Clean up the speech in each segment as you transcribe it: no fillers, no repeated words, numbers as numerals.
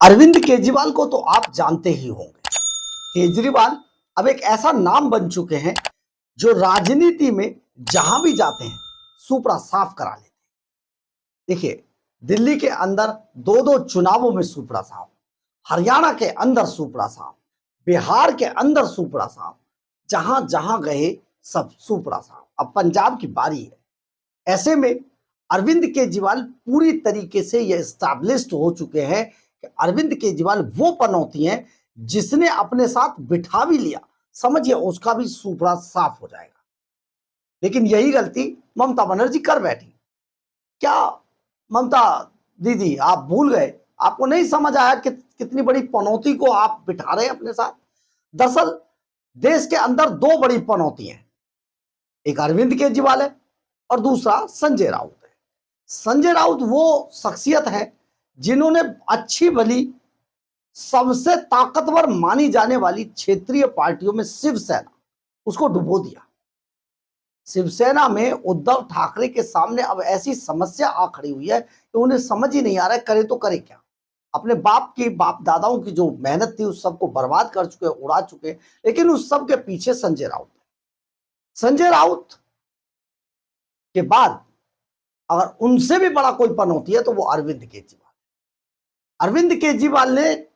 अरविंद केजरीवाल को तो आप जानते ही होंगे। केजरीवाल अब एक ऐसा नाम बन चुके हैं जो राजनीति में जहां भी जाते हैं सुपड़ा साफ करा लेते हैं। देखिए, दिल्ली के अंदर दो दो चुनावों में सुपड़ा साफ, हरियाणा के अंदर सुपड़ा साफ, बिहार के अंदर सुपड़ा साफ, जहां जहां गए सब सुपड़ा साफ। अब पंजाब की बारी है। ऐसे में अरविंद केजरीवाल पूरी तरीके से ये एस्टैब्लिश्ड हो चुके हैं कि अरविंद केजरीवाल वो पनौती हैं जिसने अपने साथ बिठा भी लिया, समझिए उसका भी सुपड़ा साफ हो जाएगा। लेकिन यही गलती ममता बनर्जी कर बैठी। क्या ममता दीदी आप भूल गए? आपको नहीं समझ आया कि कितनी बड़ी पनौती को आप बिठा रहे हैं अपने साथ? दरअसल देश के अंदर दो बड़ी पनौती हैं, एक अरविंद केजरीवाल है और दूसरा संजय राउत है। संजय राउत वो शख्सियत है जिन्होंने अच्छी भली सबसे ताकतवर मानी जाने वाली क्षेत्रीय पार्टियों में शिवसेना, उसको डुबो दिया। शिवसेना में उद्धव ठाकरे के सामने अब ऐसी समस्या आ खड़ी हुई है कि उन्हें समझ ही नहीं आ रहा है करे तो करे क्या। अपने बाप दादाओं की जो मेहनत थी उस सबको बर्बाद कर चुके, उड़ा चुके, लेकिन उस सब के पीछे संजय राउत है। संजय राउत के बाद अगर उनसे भी बड़ा कोई पनौती है तो वो अरविंद केजरीवाल। अरविंद केजरीवाल ने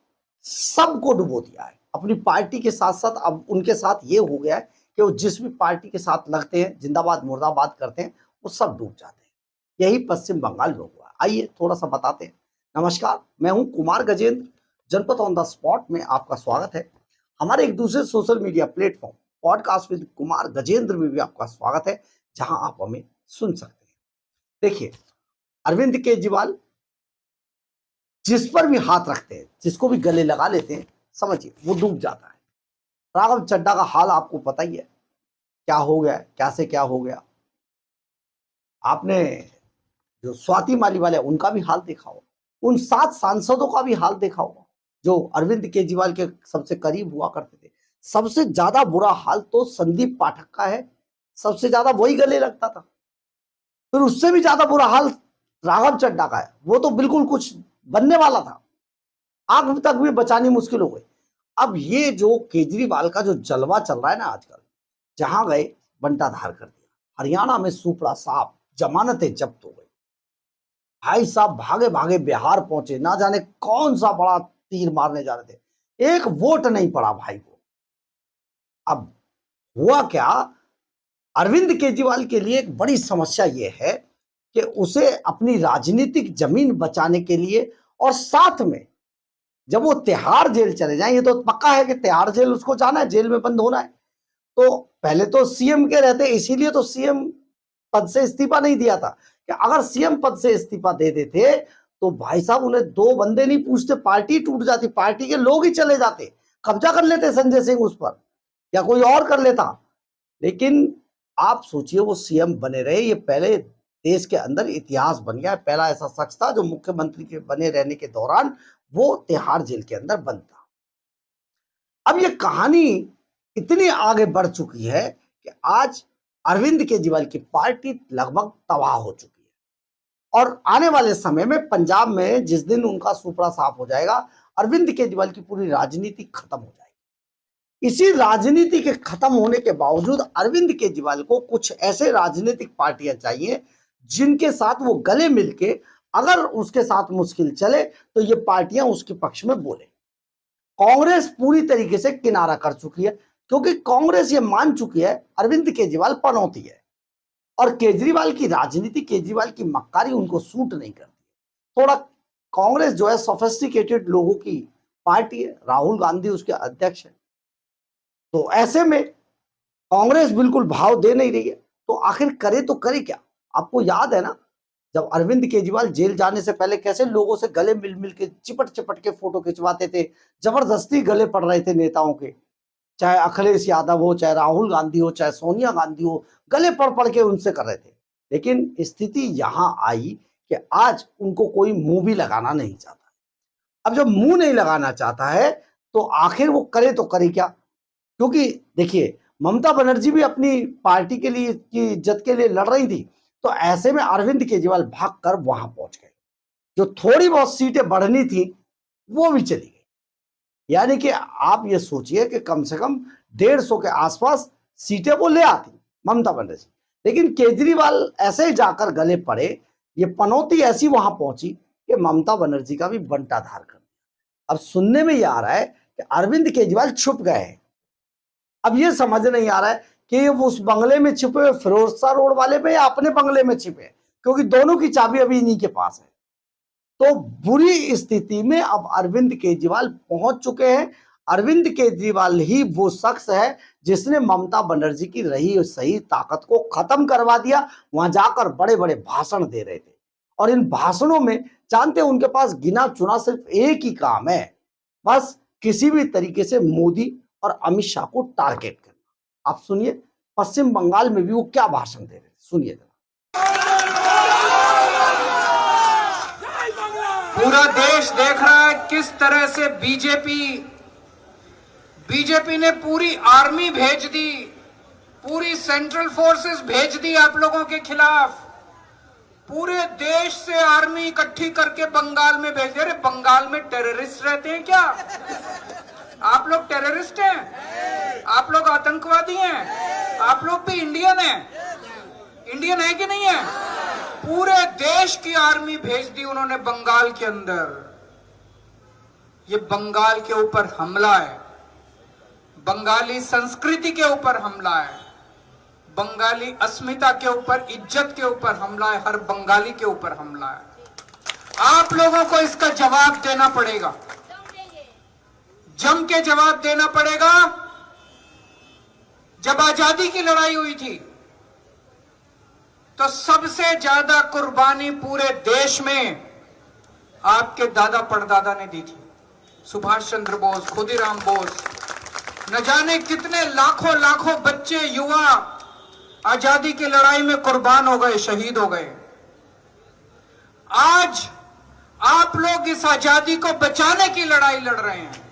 सबको डुबो दिया है अपनी पार्टी के साथ साथ। अब उनके साथ ये हो गया है कि वो जिस भी पार्टी के साथ लगते हैं, जिंदाबाद मुर्दाबाद करते हैं, वो सब डूब जाते हैं। यही पश्चिम बंगाल में हुआ। आइए थोड़ा सा बताते हैं। नमस्कार, मैं हूं कुमार गजेंद्र, जनपद ऑन द स्पॉट में आपका स्वागत है। हमारे एक दूसरे social media platform podcast with Kumar Gajendra में भी आपका स्वागत है, जहां आप हमें सुन सकते हैं। देखिए, अरविंद केजरीवाल जिस पर भी हाथ रखते हैं, जिसको भी गले लगा लेते हैं, समझिए वो डूब जाता है। राघव चड्ढा का हाल आपको पता ही है, क्या हो गया, क्या से क्या हो गया। आपने जो स्वाति मालीवाल है उनका भी हाल देखा होगा, उन 7 सांसदों का भी हाल देखा होगा जो अरविंद केजरीवाल के सबसे करीब हुआ करते थे। सबसे ज्यादा बुरा हाल तो संदीप पाठक का है, सबसे ज्यादा वही गले लगता था। फिर उससे भी ज्यादा बुरा हाल राघव चड्ढा का है, वो तो बिल्कुल कुछ बनने वाला था, आग तक भी बचानी मुश्किल हो गई। अब ये जो केजरीवाल का जो जलवा चल रहा है ना आजकल, जहां गए बंटाधार कर दिया। हरियाणा में सुपड़ा साफ, जमानतें जब्त हो गई। भाई साहब भागे भागे बिहार पहुंचे, ना जाने कौन सा बड़ा तीर मारने जा रहे थे, एक वोट नहीं पड़ा भाई को। अब हुआ क्या, अरविंद केजरीवाल के लिए एक बड़ी समस्या यह है कि उसे अपनी राजनीतिक जमीन बचाने के लिए, और साथ में जब वो तिहाड़ जेल चले जाएं, ये तो पक्का है कि तिहाड़ जेल उसको जाना है, जेल में बंद होना है। तो पहले तो सीएम के रहते, इसीलिए तो सीएम पद से इस्तीफा नहीं दिया था कि अगर सीएम पद से इस्तीफा दे देते तो भाई साहब उन्हें 2 बंदे नहीं पूछते, पार्टी टूट जाती, पार्टी के लोग ही चले जाते, कब्जा कर लेते संजय सिंह उस पर, या कोई और कर लेता। लेकिन आप सोचिए वो सीएम बने रहे। ये पहले देश के अंदर इतिहास बन गया, पहला ऐसा शख्स था जो मुख्यमंत्री के बने रहने के दौरान वो तिहाड़ जेल के अंदर बंद था। अब ये कहानी इतनी आगे बढ़ चुकी है कि आज अरविंद केजरीवाल की पार्टी लगभग तबाह हो चुकी है, और आने वाले समय में पंजाब में जिस दिन उनका सुपड़ा साफ हो जाएगा, अरविंद केजरीवाल की पूरी राजनीति खत्म हो जाएगी। इसी राजनीति के खत्म होने के बावजूद अरविंद केजरीवाल को कुछ ऐसे राजनीतिक पार्टियां चाहिए जिनके साथ वो गले मिलके, अगर उसके साथ मुश्किल चले तो ये पार्टियां उसके पक्ष में बोले। कांग्रेस पूरी तरीके से किनारा कर चुकी है, क्योंकि कांग्रेस ये मान चुकी है अरविंद केजरीवाल पनौती है, और केजरीवाल की राजनीति, केजरीवाल की मक्कारी उनको सूट नहीं करती। थोड़ा कांग्रेस जो है सोफिस्टिकेटेड लोगों की पार्टी है, राहुल गांधी उसके अध्यक्ष है, तो ऐसे में कांग्रेस बिल्कुल भाव दे नहीं रही है। तो आखिर करे तो करे क्या? आपको याद है ना, जब अरविंद केजरीवाल जेल जाने से पहले कैसे लोगों से गले मिल मिल के चिपट चिपट के फोटो खिंचवाते थे, जबरदस्ती गले पड़ रहे थे नेताओं के, चाहे अखिलेश यादव हो, चाहे राहुल गांधी हो, चाहे सोनिया गांधी हो, गले पड़ पड़ के उनसे कर रहे थे। लेकिन स्थिति यहां आई कि आज उनको कोई मुंह भी लगाना नहीं चाहता। अब जब मुंह नहीं लगाना चाहता है तो आखिर वो करे तो करे क्या? क्योंकि देखिए, ममता बनर्जी भी अपनी पार्टी के लिए की इज्जत के लिए लड़ रही थी, तो ऐसे में अरविंद केजरीवाल भाग कर वहां पहुंच गए। जो थोड़ी बहुत सीटें बढ़नी थी वो भी चली गई। यानी कि आप ये सोचिए कि कम से कम 150 के आसपास सीटें वो ले आती ममता बनर्जी, लेकिन केजरीवाल ऐसे ही जाकर गले पड़े, ये पनौती ऐसी वहां पहुंची कि ममता बनर्जी का भी बंटाधार कर दिया। अब सुनने में ये आ रहा है कि अरविंद केजरीवाल छुप गए हैं। अब ये समझ नहीं आ रहा है कि वो उस बंगले में छिपे हुए फिरोजशाह रोड वाले में या अपने बंगले में छिपे, क्योंकि दोनों की चाबी अभी इन्हीं के पास है। तो बुरी स्थिति में अब अरविंद केजरीवाल पहुंच चुके हैं। अरविंद केजरीवाल ही वो शख्स है जिसने ममता बनर्जी की रही सही ताकत को खत्म करवा दिया। वहां जाकर बड़े बड़े भाषण दे रहे थे, और इन भाषणों में जानते हैं उनके पास गिना चुना सिर्फ एक ही काम है, बस किसी भी तरीके से मोदी और अमित शाह को टारगेट करना। आप सुनिए पश्चिम बंगाल में भी वो क्या भाषण दे रहे थे, सुनिए जरा। पूरा देश देख रहा है किस तरह से बीजेपी ने पूरी आर्मी भेज दी, पूरी सेंट्रल फोर्सेस भेज दी आप लोगों के खिलाफ। पूरे देश से आर्मी इकट्ठी करके बंगाल में भेज दे रहे। बंगाल में टेररिस्ट रहते हैं क्या? आप लोग टेररिस्ट हैं? आप लोग आतंकवादी हैं? आप लोग भी इंडियन हैं? इंडियन है कि नहीं है? पूरे देश की आर्मी भेज दी उन्होंने बंगाल के अंदर। ये बंगाल के ऊपर हमला है, बंगाली संस्कृति के ऊपर हमला है, बंगाली अस्मिता के ऊपर, इज्जत के ऊपर हमला है, हर बंगाली के ऊपर हमला है। आप लोगों को इसका जवाब देना पड़ेगा, जम के जवाब देना पड़ेगा। जब आजादी की लड़ाई हुई थी तो सबसे ज्यादा कुर्बानी पूरे देश में आपके दादा परदादा ने दी थी। सुभाष चंद्र बोस, खुदीराम बोस, न जाने कितने लाखों लाखों बच्चे, युवा आजादी की लड़ाई में कुर्बान हो गए, शहीद हो गए। आज आप लोग इस आजादी को बचाने की लड़ाई लड़ रहे हैं,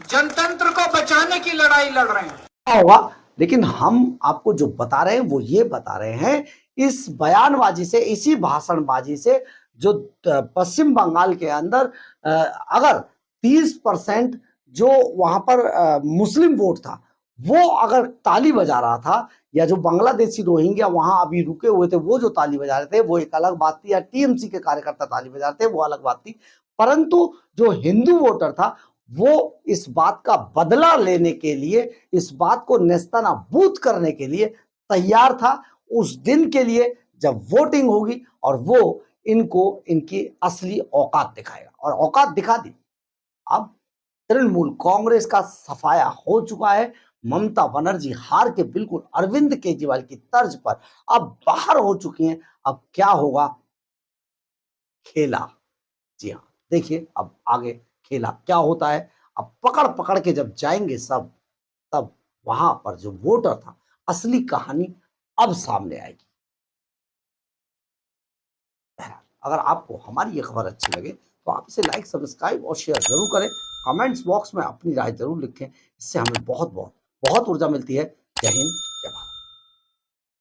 जनतंत्र को बचाने की लड़ाई लड़ रहे हैं। क्या होगा, लेकिन हम आपको जो बता रहे हैं वो ये बता रहे हैं, इस बयानबाजी से, इसी भाषणबाजी से, जो पश्चिम बंगाल के अंदर अगर 30% जो वहां पर मुस्लिम वोट था वो अगर ताली बजा रहा था, या जो बांग्लादेशी रोहिंग्या वहां अभी रुके हुए थे वो जो ताली बजा रहे थे वो एक अलग बात थी, या टीएमसी के कार्यकर्ता ताली बजा रहे थे वो अलग बात थी, परंतु जो हिंदू वोटर था वो इस बात का बदला लेने के लिए, इस बात को नेस्तनाबूद करने के लिए तैयार था उस दिन के लिए जब वोटिंग होगी और वो इनको इनकी असली औकात दिखाएगा, और औकात दिखा दी। अब तृणमूल कांग्रेस का सफाया हो चुका है। ममता बनर्जी हार के बिल्कुल अरविंद केजरीवाल की तर्ज पर अब बाहर हो चुकी हैं। अब क्या होगा, खेला, जी हाँ, देखिए अब आगे खेला क्या होता है। अब पकड़ पकड़ के जब जाएंगे सब, तब वहां पर जो वोटर था, असली कहानी अब सामने आएगी। अगर आपको हमारी ये खबर अच्छी लगे तो आप इसे लाइक, सब्सक्राइब और शेयर जरूर करें। कमेंट्स बॉक्स में अपनी राय जरूर लिखें, इससे हमें बहुत बहुत बहुत ऊर्जा मिलती है। जय हिंद,